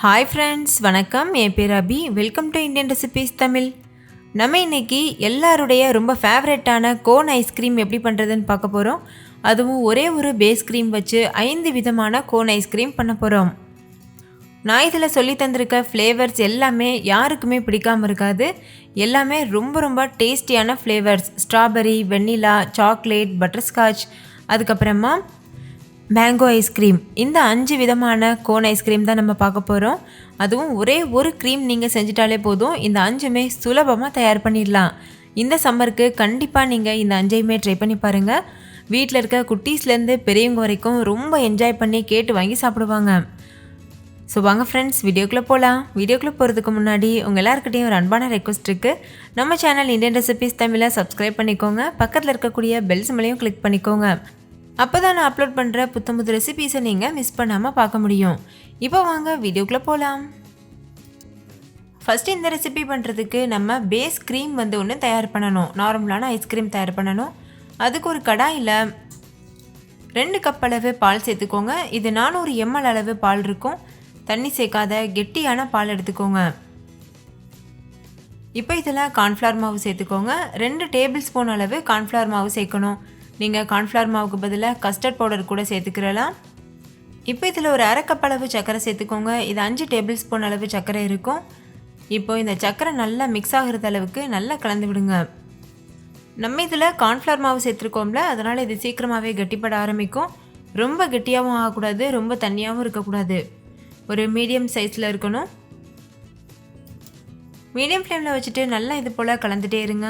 Hi friends, வணக்கம். என் பேர் Abhi. Welcome to Indian recipes Tamil. நம்ம இன்றைக்கி எல்லாருடைய ரொம்ப ஃபேவரட்டான கோன் ஐஸ்கிரீம் எப்படி பண்ணுறதுன்னு பார்க்க போகிறோம். அதுவும் ஒரே ஒரு பேஸ் க்ரீம் வச்சு 5 விதமான கோன் ஐஸ்கிரீம் பண்ண போகிறோம். நான் இதில் சொல்லி தந்திருக்க ஃப்ளேவர்ஸ் எல்லாமே யாருக்குமே பிடிக்காமல் இருக்காது. எல்லாமே ரொம்ப ரொம்ப டேஸ்டியான ஃப்ளேவர்ஸ். ஸ்ட்ராபெரி, வெண்ணிலா, சாக்லேட், பட்டர்ஸ்காட்ச், அதுக்கப்புறமா மேங்கோ ஐஸ்கிரீம். இந்த 5 விதமான கோன் ஐஸ்கிரீம் தான் நம்ம பார்க்க போகிறோம். அதுவும் ஒரே ஒரு க்ரீம் நீங்கள் செஞ்சிட்டாலே போதும். இந்த 5மே சுலபமாக தயார் பண்ணிடலாம். இந்த சம்மருக்கு கண்டிப்பாக நீங்கள் இந்த 5ஐயுமே ட்ரை பண்ணி பாருங்கள். வீட்டில் இருக்க குட்டீஸ்லேருந்து பெரியவங்க வரைக்கும் ரொம்ப என்ஜாய் பண்ணி கேட்டு வாங்கி சாப்பிடுவாங்க. ஸோ வாங்க ஃப்ரெண்ட்ஸ், வீடியோக்குள்ளே போகலாம். வீடியோக்குள்ளே போகிறதுக்கு முன்னாடி உங்கள் எல்லாருக்கிட்டையும் ஒரு அன்பான ரெக்வஸ்ட் இருக்குது. நம்ம சேனல் இந்தியன் ரெசிபீஸ் தமிழை சப்ஸ்கிரைப் பண்ணிக்கோங்க. பக்கத்தில் இருக்கக்கூடிய பெல் சிம்பலையும் கிளிக் பண்ணிக்கோங்க. அப்போ தான் நான் அப்லோட் பண்ணுற புது ரெசிபீஸை நீங்கள் மிஸ் பண்ணாமல் பார்க்க முடியும். இப்போ வாங்க வீடியோக்குள்ளே போகலாம். ஃபஸ்ட்டு இந்த ரெசிபி பண்ணுறதுக்கு நம்ம பேஸ் க்ரீம் ஒன்று தயார் பண்ணணும். நார்மலான ஐஸ்கிரீம் தயார் பண்ணணும். அதுக்கு ஒரு கடாயில் 2 கப் அளவு பால் சேர்த்துக்கோங்க. இது 400 ml அளவு பால் இருக்கும். தண்ணி சேர்க்காத கெட்டியான பால் எடுத்துக்கோங்க. இப்போ இதில் கார்ன்ஃப்ளவர் மாவு சேர்த்துக்கோங்க. 2 டேபிள் ஸ்பூன் அளவு கார்ன்ஃப்ளவர் மாவு சேர்க்கணும். நீங்கள் கார்ன்ஃப்ளவர் மாவுக்கு பதிலாக கஸ்டர்ட் பவுடர் கூட சேர்த்துக்கிறலாம். இப்போ இதில் ஒரு அரை கப் அளவு சர்க்கரை சேர்த்துக்கோங்க. இது 5 டேபிள் ஸ்பூன் அளவு சர்க்கரை இருக்கும். இப்போ இந்த சர்க்கரை நல்லா மிக்ஸ் ஆகிறது அளவுக்கு நல்லா கலந்து விடுங்க. நம்ம இதில் கார்ன்ஃப்ளவர் மாவு சேர்த்துருக்கோம்ல, அதனால் இது சீக்கிரமாகவே கெட்டிப்பட ஆரம்பிக்கும். ரொம்ப கெட்டியாகவும் ஆகக்கூடாது, ரொம்ப தண்ணியாகவும் இருக்கக்கூடாது. ஒரு மீடியம் சைஸில் இருக்கணும். மீடியம் ஃப்ளேமில் வச்சுட்டு நல்லா இது போல் கலந்துகிட்டே இருங்க.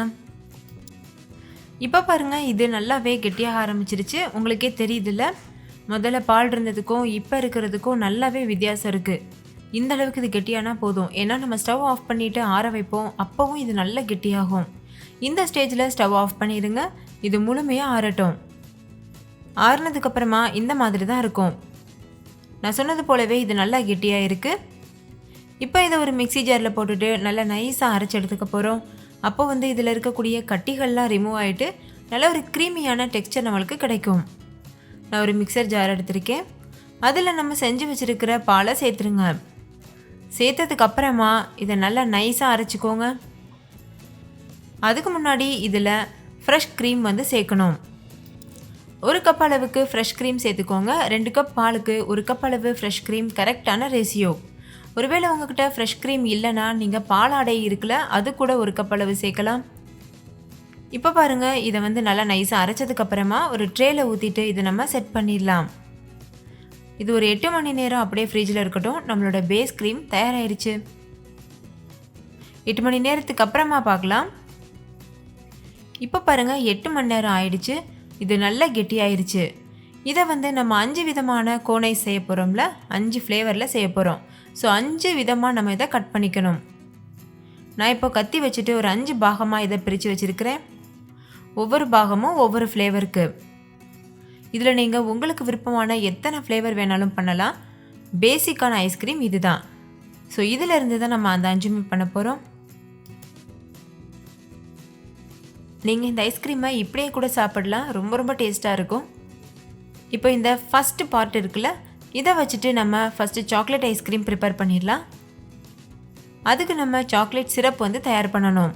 இப்போ பாருங்கள், இது நல்லாவே கெட்டியாக ஆரம்பிச்சிருச்சு. உங்களுக்கே தெரியுதுல்ல, முதல்ல பால் இருந்ததுக்கும் இப்போ இருக்கிறதுக்கும் நல்லாவே வித்தியாசம் இருக்குது. இந்த அளவுக்கு இது கெட்டியானா போதும். ஏன்னா நம்ம ஸ்டவ் ஆஃப் பண்ணிவிட்டு ஆற வைப்போம். அப்போவும் இது நல்லா கெட்டியாகும். இந்த ஸ்டேஜில் ஸ்டவ் ஆஃப் பண்ணிடுங்க. இது முழுமையாக ஆறட்டும். ஆறுனதுக்கப்புறமா இந்த மாதிரி தான் இருக்கும். நான் சொன்னது போலவே இது நல்லா கெட்டியாக இருக்குது. இப்போ இதை ஒரு மிக்ஸி ஜாரில் போட்டுட்டு நல்லா நைஸாக அரைச்சி எடுத்துக்க போகிறோம். அப்போ இதில் இருக்கக்கூடிய கட்டிகள்லாம் ரிமூவ் ஆகிட்டு நல்ல ஒரு க்ரீமியான டெக்ஸ்சர் நம்மளுக்கு கிடைக்கும். நான் ஒரு மிக்சர் ஜார் எடுத்திருக்கேன். அதில் நம்ம செஞ்சு வச்சுருக்கிற பாலை சேர்த்துருங்க. சேர்த்ததுக்கப்புறமா இதை நல்லா நைஸாக அரைச்சிக்கோங்க. அதுக்கு முன்னாடி இதில் ஃப்ரெஷ் க்ரீம் சேர்க்கணும். 1 கப் அளவுக்கு ஃப்ரெஷ் க்ரீம் சேர்த்துக்கோங்க. 2 கப் பாலுக்கு 1 கப் அளவு ஃப்ரெஷ் க்ரீம் கரெக்டான ரேஷியோ. ஒருவேளை உங்ககிட்ட ஃப்ரெஷ் க்ரீம் இல்லைன்னா நீங்கள் பால் ஆடை இருக்குல்ல, அது கூட 1 கப் அளவு சேர்க்கலாம். இப்போ பாருங்கள், இதை நல்லா நைஸாக அரைச்சதுக்கப்புறமா ஒரு ட்ரேயில் ஊற்றிட்டு இதை நம்ம செட் பண்ணிடலாம். இது ஒரு 8 மணி நேரம் அப்படியே ஃப்ரிட்ஜில் இருக்கட்டும். நம்மளோட பேஸ் க்ரீம் தயாராகிடுச்சு. 8 மணி நேரத்துக்கு அப்புறமா பார்க்கலாம். இப்போ பாருங்கள், 8 மணி நேரம் ஆயிடுச்சு. இது நல்லா கெட்டியாயிருச்சு. இதை நம்ம 5 விதமான கோன் ஐஸ் செய்ய போகிறோம்ல, 5 ஃப்ளேவரில் செய்ய போகிறோம். ஸோ 5 விதமாக நம்ம இதை கட் பண்ணிக்கணும். நான் இப்போ கத்தி வச்சுட்டு ஒரு 5 பாகமாக இதை பிரித்து வச்சுருக்கிறேன். ஒவ்வொரு பாகமும் ஒவ்வொரு ஃப்ளேவருக்கு. இதில் நீங்கள் உங்களுக்கு விருப்பமான எத்தனை ஃப்ளேவர் வேணாலும் பண்ணலாம். பேசிக்கான ஐஸ்கிரீம் இது தான். ஸோ இதிலிருந்து தான் நம்ம அந்த 5மே பண்ண போகிறோம். நீங்கள் இந்த ஐஸ்கிரீமை இப்படியே கூட சாப்பிடலாம். ரொம்ப ரொம்ப டேஸ்ட்டாக இருக்கும். இப்போ இந்த ஃபஸ்ட்டு பார்ட் இருக்குல்ல, இதை வச்சுட்டு நம்ம ஃபஸ்ட்டு சாக்லேட் ஐஸ்கிரீம் ப்ரிப்பேர் பண்ணிடலாம். அதுக்கு நம்ம சாக்லேட் சிரப் தயார் பண்ணணும்.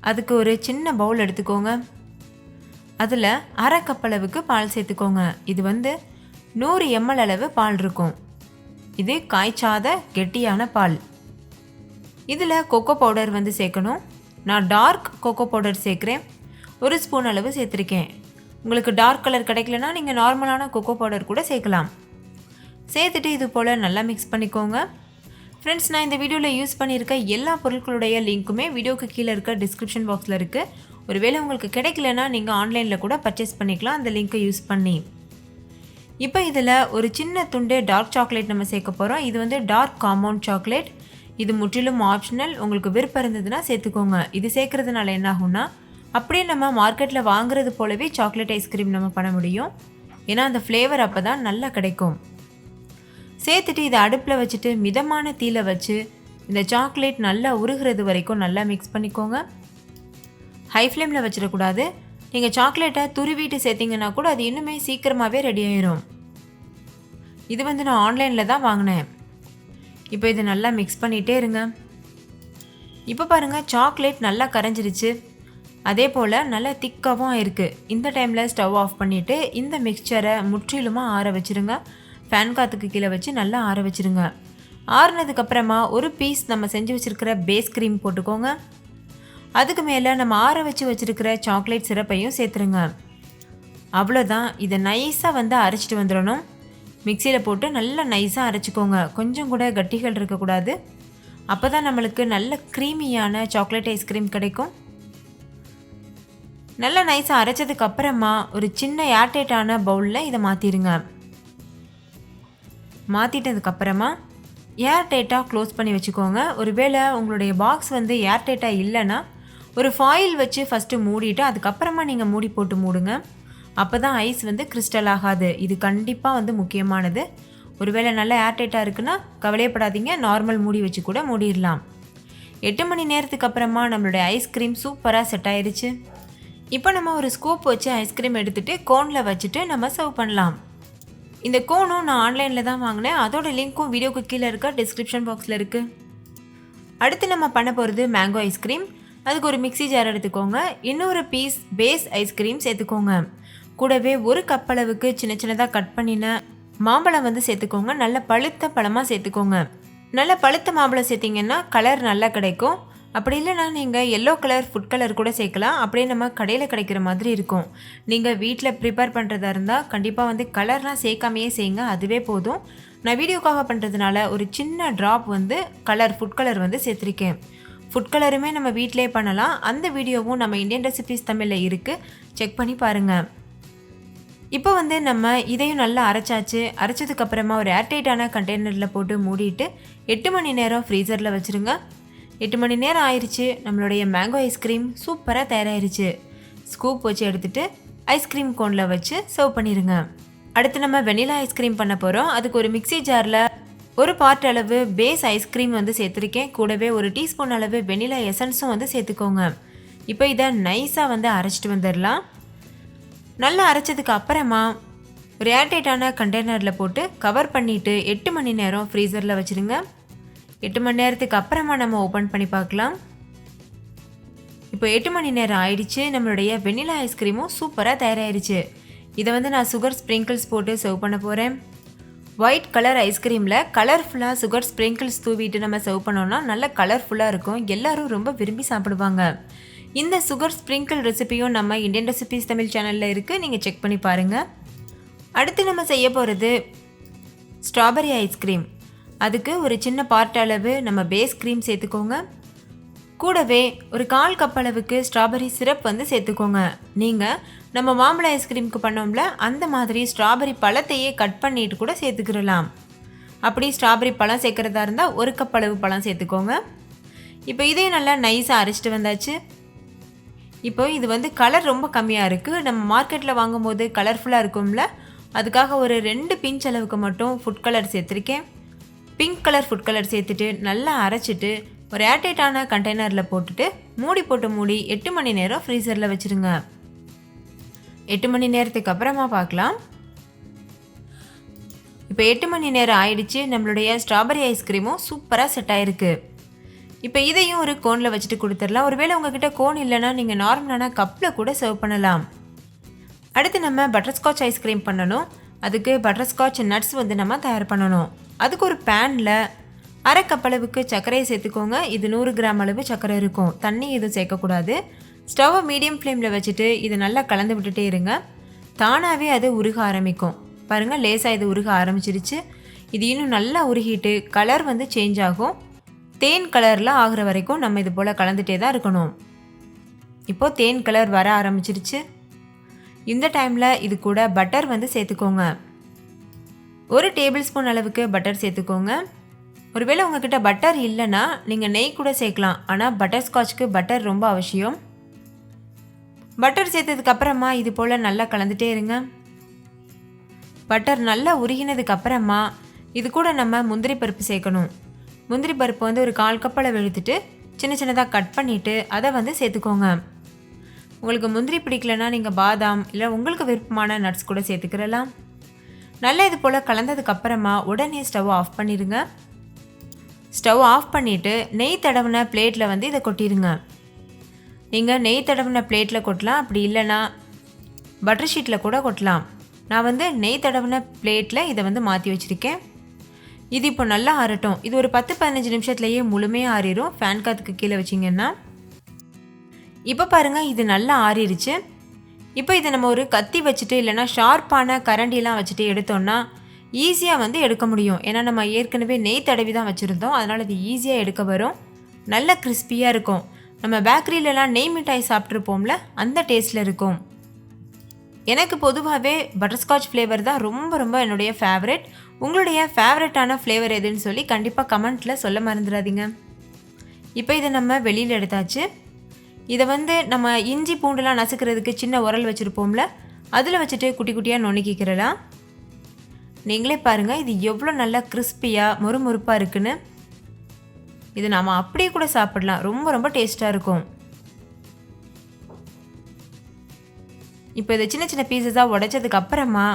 அதுக்கு ஒரு சின்ன பவுல் எடுத்துக்கோங்க. அதில் அரை கப் அளவுக்கு பால் சேர்த்துக்கோங்க. இது 100 ml அளவு பால் இருக்கும். இது காய்ச்சாத கெட்டியான பால். இதில் கொக்கோ பவுடர் சேர்க்கணும். நான் டார்க் கொக்கோ பவுடர் சேர்க்குறேன். 1 ஸ்பூன் அளவு சேர்த்துருக்கேன். உங்களுக்கு டார்க் கலர் கிடைக்கலனா நீங்கள் நார்மலான கொக்கோ பவுடர் கூட சேர்க்கலாம். சேர்த்துட்டு இது போல் நல்லா மிக்ஸ் பண்ணிக்கோங்க. ஃப்ரெண்ட்ஸ், நான் இந்த வீடியோவில் யூஸ் பண்ணியிருக்க எல்லா பொருட்களுடைய லிங்க்குமே வீடியோக்கு கீழே இருக்க டிஸ்கிரிப்ஷன் பாக்ஸில் இருக்குது. ஒருவேளை உங்களுக்கு கிடைக்கலனா நீங்கள் ஆன்லைனில் கூட பர்ச்சேஸ் பண்ணிக்கலாம் அந்த லிங்க்கை யூஸ் பண்ணி. இப்போ இதில் ஒரு சின்ன துண்டு டார்க் சாக்லேட் நம்ம சேர்க்க போகிறோம். இது டார்க் காம்பவுண்ட் சாக்லேட். இது முற்றிலும் ஆப்ஷனல். உங்களுக்கு விருப்பம் இருந்ததுன்னா சேர்த்துக்கோங்க. இது சேர்க்குறதுனால என்ன ஆகும்னா, அப்படியே நம்ம மார்க்கெட்டில் வாங்குறது போலவே சாக்லேட் ஐஸ்கிரீம் நம்ம பண்ண முடியும். ஏன்னா அந்த ஃப்ளேவர் அப்போ தான் நல்லா கிடைக்கும். சேர்த்துட்டு இதை அடுப்பில் வச்சுட்டு மிதமான தீயில வச்சு இந்த சாக்லேட் நல்லா உருகிறது வரைக்கும் நல்லா மிக்ஸ் பண்ணிக்கோங்க. ஹை ஃப்ளேமில் வச்சிடக்கூடாது. நீங்கள் சாக்லேட்டை துருவிட்டு சேர்த்திங்கன்னா கூட அது இன்னுமே சீக்கிரமாகவே ரெடி ஆயிரும். இது நான் ஆன்லைனில் தான் வாங்கினேன். இப்போ இது நல்லா மிக்ஸ் பண்ணிகிட்டே இருங்க. இப்போ பாருங்கள் சாக்லேட் நல்லா கரைஞ்சிருச்சு. அதே போல் நல்லா திக்காகவும் ஆயிருக்கு. இந்த டைமில் ஸ்டவ் ஆஃப் பண்ணிவிட்டு இந்த மிக்சரை முற்றிலுமாக ஆற வச்சுருங்க. ஃபேன் காற்றுக்கு கீழே வச்சு நல்லா ஆற வச்சுருங்க. ஆறுனதுக்கப்புறமா ஒரு பீஸ் நம்ம செஞ்சு வச்சுருக்கிற பேஸ் க்ரீம் போட்டுக்கோங்க. அதுக்கு மேலே நம்ம ஆற வச்சுருக்கிற சாக்லேட் சிரப்பையும் சேர்த்துருங்க. அவ்வளோதான். இதை நைஸாக வந்து அரைச்சிட்டு வந்துடணும். மிக்சியில் போட்டு நல்லா நைஸாக அரைச்சிக்கோங்க. கொஞ்சம் கூட கட்டிகள் இருக்கக்கூடாது. அப்போ தான் நம்மளுக்கு நல்ல க்ரீமியான சாக்லேட் ஐஸ்கிரீம் கிடைக்கும். நல்லா நைஸாக அரைச்சதுக்கப்புறமா ஒரு சின்ன ஏர்டைட்டான பவுலில் இதை மாற்றிடுங்க. மாற்றிட்டதுக்கப்புறமா ஏர்டைட்டாக க்ளோஸ் பண்ணி வச்சுக்கோங்க. ஒருவேளை உங்களுடைய பாக்ஸ் வந்து ஏர்டைட்டாக இல்லைன்னா ஒரு ஃபாயில் வச்சு ஃபஸ்ட்டு மூடிட்டு அதுக்கப்புறமா நீங்கள் மூடி போட்டு மூடுங்க. அப்போ தான் ஐஸ் வந்து கிறிஸ்டல் ஆகாது. இது கண்டிப்பாக வந்து முக்கியமானது. ஒருவேளை நல்லா ஏர்டைட்டாக இருக்குன்னா கவலையப்படாதீங்க, நார்மல் மூடி வச்சு கூட மூடிடலாம். 8 மணி நேரத்துக்கு அப்புறமா நம்மளுடைய ஐஸ்கிரீம் சூப்பராக செட் ஆயிடுச்சு. இப்போ நம்ம ஒரு ஸ்கூப் வச்சு ஐஸ்கிரீம் எடுத்துகிட்டு கோனில் வச்சுட்டு நம்ம சர்வ் பண்ணலாம். இந்த கோனும் நான் ஆன்லைனில் தான் வாங்கினேன். அதோட லிங்க்கும் வீடியோக்கு கீழே இருக்க டிஸ்கிரிப்ஷன் பாக்ஸில் இருக்குது. அடுத்து நம்ம பண்ண போகிறது மேங்கோ ஐஸ்கிரீம். அதுக்கு ஒரு மிக்ஸி ஜார் எடுத்துக்கோங்க. இன்னொரு பீஸ் பேஸ் ஐஸ்கிரீம் சேர்த்துக்கோங்க. கூடவே ஒரு கப் அளவுக்கு சின்ன சின்னதாக கட் பண்ணின மாம்பழம் வந்து சேர்த்துக்கோங்க. நல்ல பழுத்த பழமாக சேர்த்துக்கோங்க. நல்ல பழுத்த மாம்பழம் சேர்த்திங்கன்னா கலர் நல்லா கிடைக்கும். அப்படி இல்லைனா நீங்கள் எல்லோ கலர் ஃபுட் கலர் கூட சேர்க்கலாம். அப்படியே நம்ம கடையில் கிடைக்கிற மாதிரி இருக்கும். நீங்கள் வீட்டில் ப்ரிப்பேர் பண்ணுறதா இருந்தால் கண்டிப்பாக வந்து கலர்லாம் சேர்க்காமையே செய்யுங்க, அதுவே போதும். நான் வீடியோக்காக பண்ணுறதுனால ஒரு சின்ன ட்ராப் வந்து ஃபுட் கலர் வந்து சேர்த்துருக்கேன். ஃபுட் கலருமே நம்ம வீட்டிலே பண்ணலாம். அந்த வீடியோவும் நம்ம இந்தியன் ரெசிபீஸ் தமிழில் இருக்குது, செக் பண்ணி பாருங்கள். இப்போ வந்து நம்ம இதையும் நல்லா அரைச்சாச்சு. அரைச்சதுக்கப்புறமா ஒரு ஏர்டைட்டான கண்டெய்னரில் போட்டு மூடிட்டு 8 மணி நேரம் ஃப்ரீசரில் வச்சுருங்க. 8 மணி நேரம் ஆயிடுச்சு. நம்மளுடைய மேங்கோ ஐஸ்கிரீம் சூப்பராக தயாராகிருச்சு. ஸ்கூப் வச்சு எடுத்துகிட்டு ஐஸ்கிரீம் கோனில் வச்சு சர்வ் பண்ணிடுங்க. அடுத்து நம்ம வெனிலா ஐஸ்கிரீம் பண்ண போகிறோம். அதுக்கு ஒரு மிக்ஸி ஜாரில் ஒரு பார்ட் அளவு பேஸ் ஐஸ்கிரீம் வந்து சேர்த்துருக்கேன். கூடவே ஒரு டீஸ்பூன் அளவு வெனிலா எசன்ஸும் வந்து சேர்த்துக்கோங்க. இப்போ இதை நைஸாக வந்து அரைச்சிட்டு வந்துடலாம். நல்லா அரைச்சதுக்கு அப்புறமா ஒரு ஏர்டைட்டான கண்டெய்னரில் போட்டு கவர் பண்ணிவிட்டு 8 மணி நேரம் ஃப்ரீசரில் வச்சுருங்க. 8 மணி நேரத்துக்கு அப்புறமா நம்ம ஓப்பன் பண்ணி பார்க்கலாம். இப்போ 8 மணி நேரம் ஆயிடுச்சு. நம்மளுடைய வெனிலா ஐஸ்கிரீமும் சூப்பராக தயாராகிடுச்சு. இதை வந்து நான் சுகர் ஸ்ப்ரிங்கிள்ஸ் போட்டு சர்வ் பண்ண போகிறேன். ஒயிட் கலர் ஐஸ்கிரீமில் கலர்ஃபுல்லாக சுகர் ஸ்ப்ரிங்கிள்ஸ் தூவிட்டு நம்ம சர்வ் பண்ணோன்னா நல்ல கலர்ஃபுல்லாக இருக்கும். எல்லோரும் ரொம்ப விரும்பி சாப்பிடுவாங்க. இந்த சுகர் ஸ்ப்ரிங்கிள் ரெசிபியும் நம்ம இந்தியன் ரெசிபீஸ் தமிழ் சேனலில் இருக்குது, நீங்கள் செக் பண்ணி பாருங்கள். அடுத்து நம்ம செய்ய போகிறது ஸ்ட்ராபெரி ஐஸ்கிரீம். அதுக்கு ஒரு சின்ன பார்ட் அளவு நம்ம பேஸ் க்ரீம் சேர்த்துக்கோங்க. கூடவே ஒரு 1/4 கப் அளவுக்கு ஸ்ட்ராபெரி சிரப் வந்து சேர்த்துக்கோங்க. நீங்கள் நம்ம மாம்பழ ஐஸ்கிரீமுக்கு பண்ணோம்ல அந்த மாதிரி ஸ்ட்ராபெரி பழத்தையே கட் பண்ணிட்டு கூட சேர்த்துக்கிடலாம். அப்படி ஸ்ட்ராபெரி பழம் சேர்க்குறதா இருந்தால் 1 கப் அளவு பழம் சேர்த்துக்கோங்க. இப்போ இதையும் நல்லா நைஸாக அரைச்சிட்டு வந்தாச்சு. இப்போ இது வந்து கலர் ரொம்ப கம்மியாக இருக்குது. நம்ம மார்க்கெட்டில் வாங்கும்போது கலர்ஃபுல்லாக இருக்கும்ல, அதுக்காக ஒரு 2 பிஞ்ச் அளவுக்கு மட்டும் ஃபுட் கலர் சேர்த்துருக்கேன். பிங்க் கலர் ஃபுட் கலர் சேர்த்துட்டு நல்லா அரைச்சிட்டு ஒரு ஏர்டைட்டான கண்டெய்னரில் போட்டுட்டு மூடி 8 மணி நேரம் ஃப்ரீசரில் வச்சுருங்க. 8 மணி நேரத்துக்கு அப்புறமா பார்க்கலாம். இப்போ 8 மணி நேரம் ஆயிடுச்சு. நம்மளுடைய ஸ்ட்ராபெரி ஐஸ்கிரீமும் சூப்பராக செட் ஆகிருக்கு. இப்போ இதையும் ஒரு கோனில் வச்சுட்டு கொடுத்துடலாம். ஒருவேளை உங்ககிட்ட கோன் இல்லைன்னா நீங்கள் நார்மலான கப்பில் கூட சர்வ் பண்ணலாம். அடுத்து நம்ம பட்டர்ஸ்காட்ச் ஐஸ்கிரீம் பண்ணணும். அதுக்கு பட்டர்ஸ்காட்ச் நட்ஸ் வந்து நம்ம தயார் பண்ணணும். அதுக்கு ஒரு பேனில் 1/2 கப் அளவுக்கு சர்க்கரையை சேர்த்துக்கோங்க. இது 100 கிராம் அளவு சர்க்கரை இருக்கும். தண்ணி எதுவும் சேர்க்கக்கூடாது. ஸ்டவ்வை மீடியம் ஃப்ளேமில் வச்சுட்டு இதை நல்லா கலந்து விட்டுட்டே இருங்க. தானாகவே அது உருக ஆரம்பிக்கும். பாருங்கள், லேசாக இது உருக ஆரம்பிச்சிருச்சு. இது இன்னும் நல்லா உருகிட்டு கலர் வந்து சேஞ்ச் ஆகும். தேன் கலரில் ஆகிற வரைக்கும் நம்ம இது போல் கலந்துகிட்டே தான் இருக்கணும். இப்போது தேன் கலர் வர ஆரம்பிச்சிருச்சு. இந்த டைமில் இது கூட பட்டர் வந்து சேர்த்துக்கோங்க. 1 டேபிள் ஸ்பூன் அளவுக்கு பட்டர் சேர்த்துக்கோங்க. ஒருவேளை உங்ககிட்ட பட்டர் இல்லைன்னா நீங்கள் நெய் கூட சேர்க்கலாம். ஆனால் பட்டர்ஸ்காட்ச்க்கு பட்டர் ரொம்ப அவசியம். பட்டர் சேர்த்ததுக்கப்புறமா இது போல் நல்லா கலந்துகிட்டே இருங்க. பட்டர் நல்லா உருகினதுக்கு அப்புறமா இது கூட நம்ம முந்திரி பருப்பு சேர்க்கணும். முந்திரி பருப்பு வந்து ஒரு 1/4 கப் அளவு எடுத்துட்டு சின்ன சின்னதாக கட் பண்ணிவிட்டு அதை வந்து சேர்த்துக்கோங்க. உங்களுக்கு முந்திரி பிடிக்கலன்னா நீங்கள் பாதாம் இல்லை உங்களுக்கு விருப்பமான நட்ஸ் கூட சேர்த்துக்கிறலாம். நல்லா இது போல் கலந்ததுக்கப்புறமா உடனே ஸ்டவ் ஆஃப் பண்ணிடுங்க. ஸ்டவ் ஆஃப் பண்ணிவிட்டு நெய் தடவின பிளேட்டில் வந்து இதை கொட்டிடுங்க. நீங்கள் நெய் தடவின பிளேட்டில் கொட்டலாம், அப்படி இல்லைன்னா பட்டர் ஷீட்டில் கூட கொட்டலாம். நான் வந்து நெய் தடவின பிளேட்டில் இதை வந்து மாற்றி வச்சுருக்கேன். இது இப்போ நல்லா ஆறட்டும். இது ஒரு 10-15 நிமிஷத்துலேயே முழுமையாக ஆறிடும் ஃபேன் காற்றுக்கு கீழே வச்சிங்கன்னா. இப்போ பாருங்கள், இது நல்லா ஆறிடுச்சு. இப்போ இதை நம்ம ஒரு கத்தி வச்சுட்டு இல்லைனா ஷார்ப்பான கரண்டிலாம் வச்சுட்டு எடுத்தோன்னா ஈஸியாக வந்து எடுக்க முடியும். ஏன்னா நம்ம ஏற்கனவே நெய் தடவி தான் வச்சுருந்தோம், அதனால் இது ஈஸியாக எடுக்க வரும். நல்ல கிறிஸ்பியாக இருக்கும். நம்ம பேக்கரியிலலாம் நெய் மிட்டாய் சாப்பிட்ருப்போம்ல, அந்த டேஸ்ட்டில் இருக்கும். எனக்கு பொதுவாகவே பட்டர்ஸ்காட்ச் ஃப்ளேவர் தான் ரொம்ப ரொம்ப என்னுடைய ஃபேவரட். உங்களுடைய ஃபேவரட்டான ஃப்ளேவர் எதுன்னு சொல்லி கண்டிப்பாக கமெண்ட்டில் சொல்ல மறந்துடாதீங்க. இப்போ இதை நம்ம வெளியில் எடுத்தாச்சு. இதை வந்து நம்ம இஞ்சி பூண்டுலாம் நசுக்கிறதுக்கு சின்ன உரல் வச்சுருப்போம்ல, அதில் வச்சுட்டு குட்டி குட்டியாக நுணுக்கிக்கிறலாம். நீங்களே பாருங்கள், இது எவ்வளோ நல்லா கிறிஸ்பியாக மொறுமொறுப்பாக இருக்குன்னு. இது நாம் அப்படியே கூட சாப்பிடலாம், ரொம்ப ரொம்ப டேஸ்ட்டாக இருக்கும். இப்போ இதை சின்ன சின்ன பீசஸாக உடைச்சதுக்கு அப்புறமா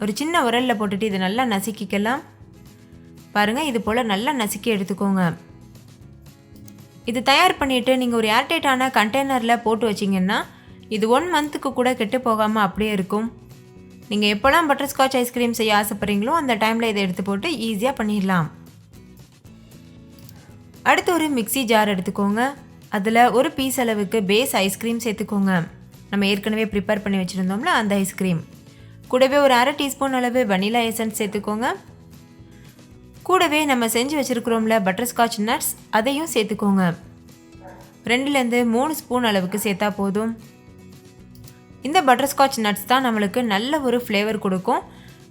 ஒரு சின்ன உரலில் போட்டுட்டு இதை நல்லா நசுக்கிக்கலாம். பாருங்கள், இது போல் நல்லா நசுக்கி எடுத்துக்கோங்க. இது தயார் பண்ணிவிட்டு நீங்கள் ஒரு ஏர்டைட்டான கண்டெய்னரில் போட்டு வச்சிங்கன்னா இது 1 மந்த்துக்கு கூட கெட்டு போகாமல் அப்படியே இருக்கும். நீங்கள் எப்போலாம் பட்டர்ஸ்காட்ச் ஐஸ்கிரீம் செய்ய ஆசைப்படுறீங்களோ அந்த டைமில் இதை எடுத்து போட்டு ஈஸியாக பண்ணிடலாம். அடுத்து ஒரு மிக்ஸி ஜார் எடுத்துக்கோங்க. அதில் ஒரு பீஸ் அளவுக்கு பேஸ் ஐஸ்கிரீம் சேர்த்துக்கோங்க. நம்ம ஏற்கனவே ப்ரிப்பேர் பண்ணி வச்சுருந்தோம்ல அந்த ஐஸ்கிரீம். கூடவே ஒரு 1/2 டீஸ்பூன் அளவு வனிலா எசன்ஸ் சேர்த்துக்கோங்க. கூடவே நம்ம செஞ்சு வச்சுருக்கிறோம்ல பட்டர்ஸ்காட்ச் நட்ஸ், அதையும் சேர்த்துக்கோங்க. 2லேருந்து 3 ஸ்பூன் அளவுக்கு சேர்த்தா போதும். இந்த பட்டர்ஸ்காட்ச் நட்ஸ் தான் நம்மளுக்கு நல்ல ஒரு ஃப்ளேவர் கொடுக்கும்.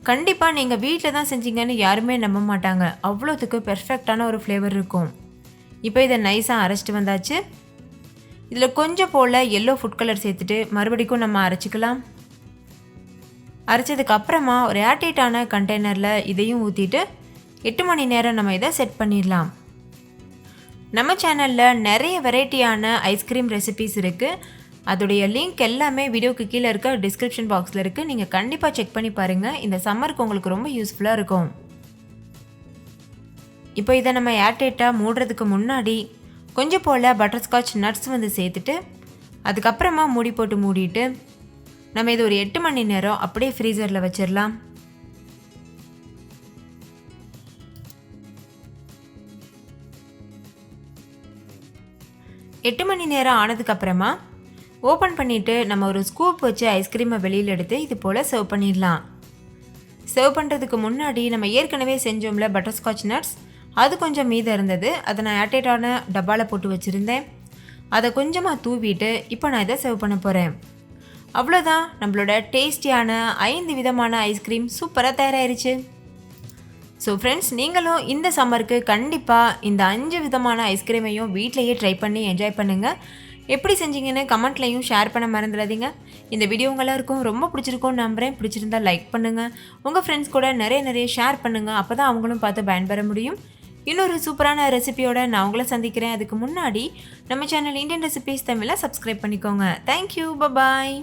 கண்டிப்பாக நீங்கள் வீட்டில் தான் செஞ்சீங்கன்னு யாருமே நம்ப மாட்டாங்க, அவ்வளோத்துக்கு பெர்ஃபெக்டான ஒரு ஃப்ளேவர் இருக்கும். இப்போ இதை நைஸாக அரைச்சிட்டு வந்தாச்சு. இதில் கொஞ்சம் போல் எல்லோ ஃபுட் கலர் சேர்த்துட்டு மறுபடிக்கும் நம்ம அரைச்சிக்கலாம். அரைச்சதுக்கு அப்புறமா ஒரு ஏர்டைட்டான கண்டெய்னரில் இதையும் ஊற்றிட்டு 8 மணி நேரம் நம்ம இதை செட் பண்ணிடலாம். நம்ம சேனலில் நிறைய வெரைட்டியான ஐஸ்கிரீம் ரெசிபீஸ் இருக்குது. அதோடைய லிங்க் எல்லாமே வீடியோக்கு கீழே இருக்க டிஸ்கிரிப்ஷன் பாக்ஸில் இருக்குது. நீங்கள் கண்டிப்பாக செக் பண்ணி பாருங்கள். இந்த சம்மருக்கு உங்களுக்கு ரொம்ப யூஸ்ஃபுல்லாக இருக்கும். இப்போ இதை நம்ம ஏர்டைட்டாக மூடுறதுக்கு முன்னாடி கொஞ்சம் போல் பட்டர்ஸ்காட்ச் நட்ஸ் வந்து சேர்த்துட்டு அதுக்கப்புறமா மூடி போட்டு மூடிட்டு நம்ம இது ஒரு 8 மணி நேரம் அப்படியே ஃப்ரீசரில் வச்சிடலாம். எட்டு மணி நேரம் ஆனதுக்கப்புறமா ஓப்பன் பண்ணிவிட்டு நம்ம ஒரு ஸ்கூப் வச்சு ஐஸ்கிரீமை வெளியில் எடுத்து இது போல் சர்வ் பண்ணிடலாம். சர்வ் பண்ணுறதுக்கு முன்னாடி நம்ம ஏற்கனவே செஞ்சோம்ல பட்டர்ஸ்காட்ச் நட்ஸ், அது கொஞ்சம் மீதம் இருந்தது. அதை நான் ஏர்டைட்டான டப்பாவில் போட்டு வச்சுருந்தேன். அதை கொஞ்சமாக தூவிட்டு இப்போ நான் இதை சர்வ் பண்ண போகிறேன். அவ்வளோதான், நம்மளோட டேஸ்டியான 5 விதமான ஐஸ்கிரீம் சூப்பராக தயாராகிருச்சு. ஸோ ஃப்ரெண்ட்ஸ், நீங்களும் இந்த சம்மருக்கு கண்டிப்பாக இந்த 5 விதமான ஐஸ்கிரீமையும் வீட்டிலையே ட்ரை பண்ணி என்ஜாய் பண்ணுங்கள். எப்படி செஞ்சீங்கன்னு கமெண்ட்லையும் ஷேர் பண்ண மறந்துடாதீங்க. இந்த வீடியோ எல்லாருக்கும் ரொம்ப பிடிச்சிருக்கும்னு நம்புகிறேன். பிடிச்சிருந்தா லைக் பண்ணுங்கள், உங்கள் ஃப்ரெண்ட்ஸ் கூட நிறைய ஷேர் பண்ணுங்கள். அப்போ தான் அவங்களும் பார்த்து பயன்பெற முடியும். இன்னொரு சூப்பரான ரெசிபியோட நான் உங்களை சந்திக்கிறேன். அதுக்கு முன்னாடி நம்ம சேனல் இந்தியன் ரெசிபீஸ் தமிழை சப்ஸ்கிரைப் பண்ணிக்கோங்க. Thank you, bye bye.